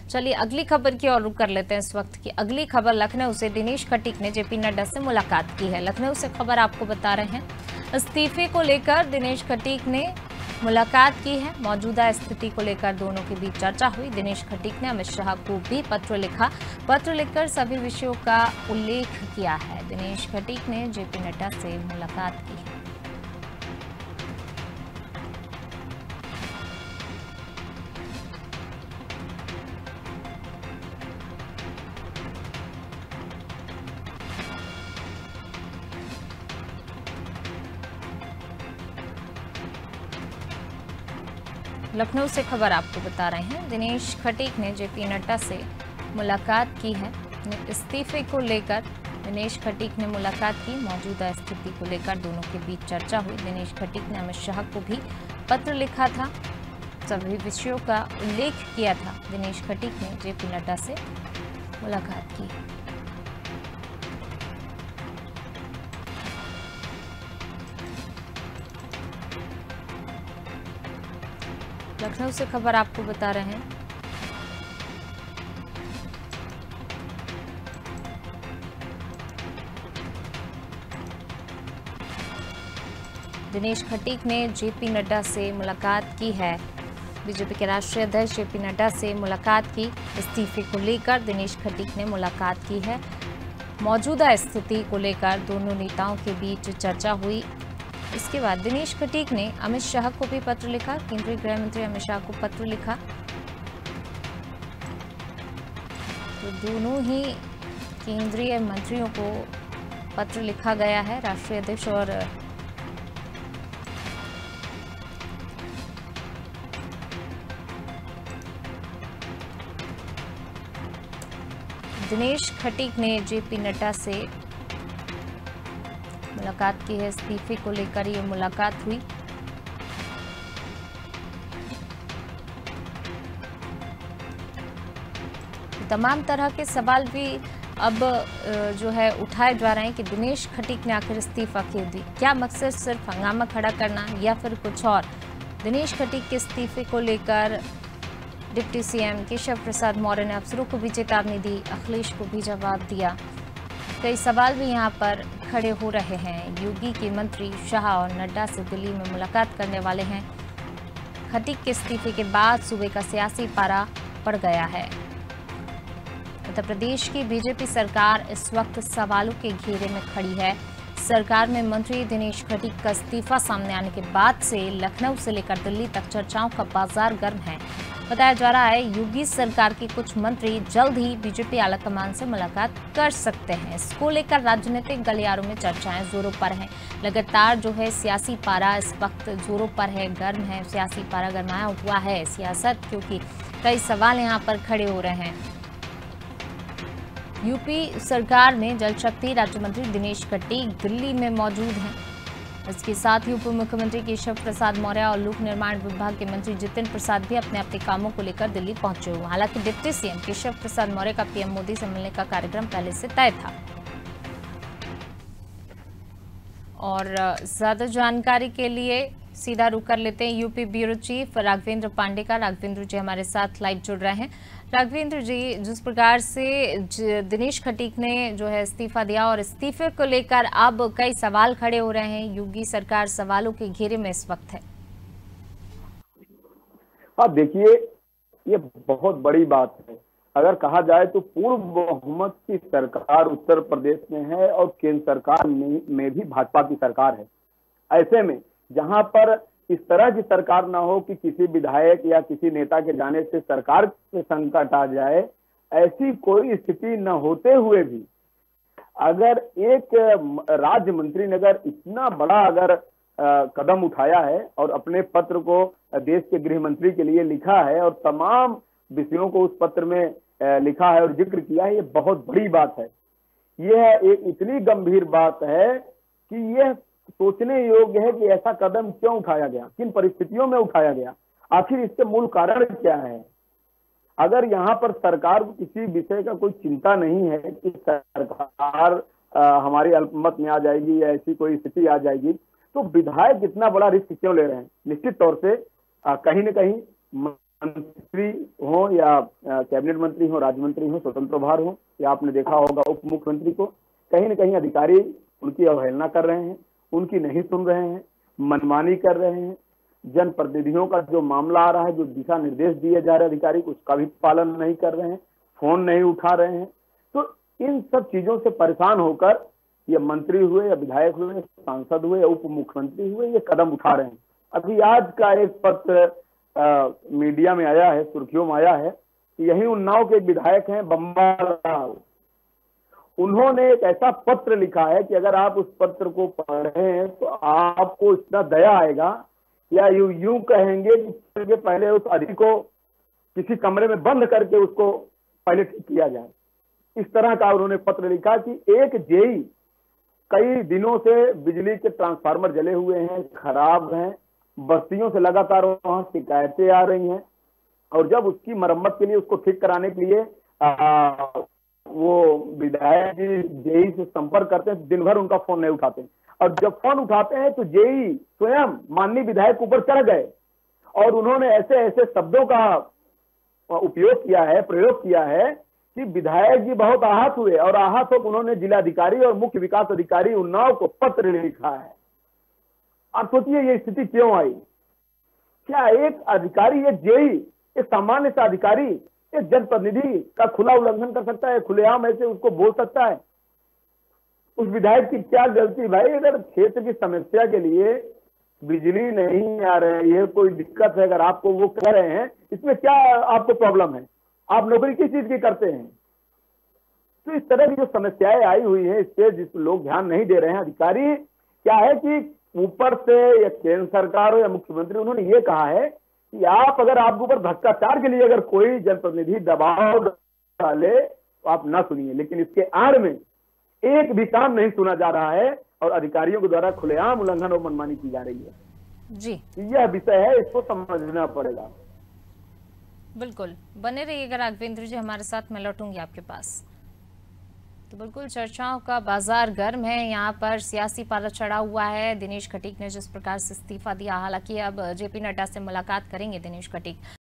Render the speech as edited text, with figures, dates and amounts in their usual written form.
चलिए अगली खबर की ओर रुख कर लेते हैं। इस वक्त की अगली खबर लखनऊ से दिनेश खटीक ने जेपी नड्डा से मुलाकात की है। लखनऊ से खबर आपको बता रहे हैं, इस्तीफे को लेकर दिनेश खटीक ने मुलाकात की है। मौजूदा स्थिति को लेकर दोनों के बीच चर्चा हुई। दिनेश खटीक ने अमित शाह को भी पत्र लिखा। पत्र लिखकर सभी विषयों का उल्लेख किया है। दिनेश खटीक ने जेपी नड्डा से मुलाकात की है। लखनऊ से खबर आपको बता रहे हैं, दिनेश खटीक ने जेपी नड्डा से मुलाकात की है। इस्तीफे को लेकर दिनेश खटीक ने मुलाकात की। मौजूदा स्थिति को लेकर दोनों के बीच चर्चा हुई। दिनेश खटीक ने अमित शाह को भी पत्र लिखा था, सभी विषयों का उल्लेख किया था। दिनेश खटीक ने जेपी नड्डा से मुलाकात की। लखनऊ से खबर आपको बता रहे हैं, दिनेश खटीक ने जेपी नड्डा से मुलाकात की है। बीजेपी के राष्ट्रीय अध्यक्ष जेपी नड्डा से मुलाकात की। इस्तीफे को लेकर दिनेश खटीक ने मुलाकात की है। मौजूदा स्थिति को लेकर दोनों नेताओं के बीच चर्चा हुई। इसके बाद दिनेश खटीक ने अमित शाह को भी पत्र लिखा। केंद्रीय गृह मंत्री अमित शाह को पत्र लिखा। तो दोनों ही केंद्रीय मंत्रियों को पत्र लिखा गया है। राष्ट्रीय अध्यक्ष और दिनेश खटीक ने जेपी नड्डा से मुलाकात की है। इस्तीफे को लेकर ये मुलाकात हुई। तमाम तरह के सवाल भी अब जो है उठाए जा रहे हैं कि दिनेश खटीक ने आखिर इस्तीफा क्यों दी। क्या मकसद सिर्फ हंगामा खड़ा करना या फिर कुछ और। दिनेश खटीक के इस्तीफे को लेकर डिप्टी सीएम केशव प्रसाद मौर्य ने अफसरों को भी चेतावनी दी, अखिलेश को भी जवाब दिया। कई सवाल भी यहां पर खड़े हो रहे हैं। योगी के मंत्री शाह और नड्डा से दिल्ली में मुलाकात करने वाले हैं। खटीक के इस्तीफे के बाद सूबे का सियासी पारा बढ़ गया है। उत्तर प्रदेश की बीजेपी सरकार इस वक्त सवालों के घेरे में खड़ी है। सरकार में मंत्री दिनेश खटीक का इस्तीफा सामने आने के बाद से लखनऊ से लेकर दिल्ली तक चर्चाओं का बाजार गर्म है। बताया जा रहा है योगी सरकार के कुछ मंत्री जल्द ही बीजेपी आलाकमान से मुलाकात कर सकते हैं। इसको लेकर राजनीतिक गलियारों में चर्चाएं जोरों पर हैं। लगातार जो है सियासी पारा इस वक्त जोरों पर है, गर्म है। सियासी पारा गरमाया हुआ है सियासत, क्योंकि कई सवाल यहां पर खड़े हो रहे हैं। यूपी सरकार में जल शक्ति राज्य मंत्री दिनेश खटीक दिल्ली में मौजूद हैं। इसके साथ ही उप मुख्यमंत्री केशव प्रसाद मौर्य और लोक निर्माण विभाग के मंत्री जितेंद्र प्रसाद भी अपने अपने कामों को लेकर दिल्ली पहुंचे हुए। हालांकि डिप्टी सीएम केशव प्रसाद मौर्य का पीएम मोदी से मिलने का कार्यक्रम पहले से तय था। और ज्यादा जानकारी के लिए सीधा रुख कर लेते हैं UP bureau chief Raghavendra Pandey का। राघवेंद्र जी हमारे साथ लाइव जुड़ रहे हैं। राघवेंद्र जी, जिस प्रकार से दिनेश खटीक ने जो है इस्तीफा दिया और इस्तीफे को लेकर अब कई सवाल खड़े हो रहे हैं, योगी सरकार सवालों के घेरे में इस वक्त है। हाँ देखिए, ये बहुत बड़ी बात है। अगर कहा जाए तो पूर्ण बहुमत की सरकार उत्तर प्रदेश में है और केंद्र सरकार में भी भाजपा की सरकार है। ऐसे में जहां पर इस तरह की सरकार ना हो कि किसी विधायक या किसी नेता के जाने से सरकार से संकट आ जाए, ऐसी कोई स्थिति न होते हुए भी अगर एक राज्य मंत्री ने अगर इतना बड़ा अगर कदम उठाया है और अपने पत्र को देश के गृह मंत्री के लिए लिखा है और तमाम विषयों को उस पत्र में लिखा है और जिक्र किया है, ये बहुत बड़ी बात है। यह एक इतनी गंभीर बात है कि यह सोचने योग्य है कि ऐसा कदम क्यों उठाया गया, किन परिस्थितियों में उठाया गया, आखिर इसके मूल कारण क्या है। अगर यहाँ पर सरकार को किसी विषय का कोई चिंता नहीं है कि सरकार हमारी अल्पमत में आ जाएगी या ऐसी कोई स्थिति आ जाएगी, तो विधायक इतना बड़ा रिस्क क्यों ले रहे हैं। निश्चित तौर से कहीं न कहीं मंत्री हो या कैबिनेट मंत्री हो, राज्य मंत्री हो, स्वतंत्र प्रभार हो, या आपने देखा होगा उप मुख्यमंत्री को, कहीं न कहीं अधिकारी उनकी अवहेलना कर रहे हैं, उनकी नहीं सुन रहे हैं, मनमानी कर रहे हैं। जनप्रतिनिधियों का जो मामला आ रहा है, जो दिशा निर्देश दिए जा रहे अधिकारी, उसका भी पालन नहीं कर रहे हैं, फोन नहीं उठा रहे हैं। तो इन सब चीजों से परेशान होकर ये मंत्री हुए या विधायक हुए, सांसद हुए या उप मुख्यमंत्री हुए, ये कदम उठा रहे हैं। अभी आज का एक पत्र मीडिया में आया है, सुर्खियों में आया है, यही उन्नाव के विधायक हैं बम्बालाल, उन्होंने एक ऐसा पत्र लिखा है कि अगर आप उस पत्र को पढ़ें तो आपको इतना दया आएगा, या यूं कहेंगे कि पहले उस अधिकारी को किसी कमरे में बंद करके उसको पहले ठीक किया जाए। इस तरह का उन्होंने पत्र लिखा कि एक जेई, कई दिनों से बिजली के ट्रांसफार्मर जले हुए हैं, खराब हैं, बस्तियों से लगातार वहां शिकायतें आ रही हैं, और जब उसकी मरम्मत के लिए, उसको ठीक कराने के लिए वो विधायक जी जेई से संपर्क करते हैं, दिन भर उनका फोन नहीं उठाते हैं। और जब फोन उठाते हैं तो जेई स्वयं माननीय विधायक के ऊपर चढ़ गए और उन्होंने ऐसे ऐसे शब्दों का उपयोग किया है, प्रयोग किया है कि विधायक जी बहुत आहत हुए, और आहत होकर उन्होंने जिलाधिकारी और मुख्य विकास अधिकारी उन्नाव को पत्र लिखा है। आप सोचिए ये स्थिति क्यों आई? क्या एक अधिकारी, एक जेई, एक सामान्य सा अधिकारी एक जनप्रतिनिधि का खुला उल्लंघन कर सकता है, खुलेआम ऐसे उसको बोल सकता है? उस विधायक की क्या गलती भाई? अगर क्षेत्र की समस्या के लिए बिजली नहीं आ रही है, कोई दिक्कत है, अगर आपको वो कह रहे हैं, इसमें क्या आपको प्रॉब्लम है? आप नौकरी किस चीज की करते हैं? तो इस तरह की जो समस्याएं आई हुई है, इस पे जिस लोग ध्यान नहीं दे रहे हैं अधिकारी, क्या है कि ऊपर से या केंद्र सरकार हो या मुख्यमंत्री, उन्होंने ये कहा है कि आप अगर आपके ऊपर भ्रष्टाचार के लिए अगर कोई जनप्रतिनिधि दबाव डाले तो आप ना सुनिए, लेकिन इसके आड़ में एक भी काम नहीं सुना जा रहा है और अधिकारियों के द्वारा खुलेआम उल्लंघन और मनमानी की जा रही है। जी, यह विषय है, इसको समझना पड़ेगा। बिल्कुल बने रहिएगा राघवेंद्र जी हमारे साथ, मैं लौटूंगी आपके पास। तो बिल्कुल चर्चाओं का बाजार गर्म है, यहाँ पर सियासी पाला चढ़ा हुआ है। दिनेश खटीक ने जिस प्रकार से इस्तीफा दिया, हालांकि अब जेपी नड्डा से मुलाकात करेंगे दिनेश खटीक।